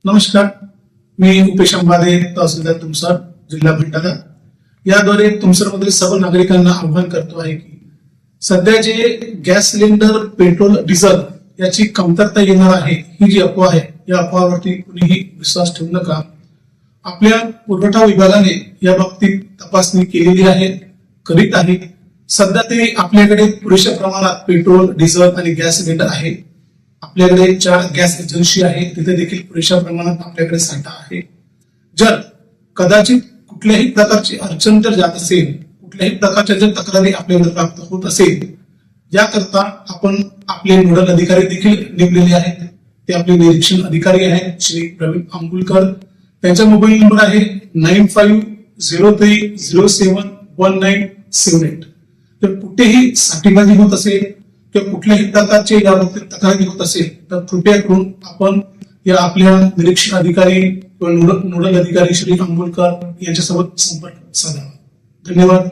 नमस्कार, मी उपेश अंबादे, तहसीलदार तुमसर, जिल्हा भंडारा. याद्वारे तुमसर मधील सर्व नागरिकांना आवाहन करतो आहे की सध्या जे गॅस सिलेंडर, पेट्रोल, डिझेल याची कमतरता येणार आहे, ही जी अफवा आहे, या अफवावरती कुणीही विश्वास ठेवू नका. आपल्या पुरवठा विभागाने या बाबतीत तपासणी केलेली आहे, करीत आहे. सध्या तरी आपल्याकडे पुरेशा प्रमाणात पेट्रोल, डिझेल आणि गॅस सिलेंडर आहे. आपल्याकडे 4 गॅस एजन्सी आहे, तिथे देखील पुरेशा प्रमाणात आपल्याकडे साठा आहे. जर कदाचित कुठल्याही प्रकारची अडचण जर जात असेल, कुठल्याही प्रकारच्या जर तक्रारी आपल्याकडे प्राप्त होत असेल, याकरता आपण आपले नोडल अधिकारी देखील नेमलेले आहेत. ते आपले निरीक्षण अधिकारी आहेत श्री प्रवीण अंबुलकर. त्यांचा मोबाईल नंबर आहे 9503071978. तर कुठेही साठेबाजी होत असेल किंवा कुठल्याही प्रकारचे या बाबतीत तक्रारी होत असेल तर कृपया करून आपण या आपल्या निरीक्षण अधिकारी किंवा नोडल अधिकारी श्री अंबुलकर यांच्यासोबत संपर्क साधावा. धन्यवाद.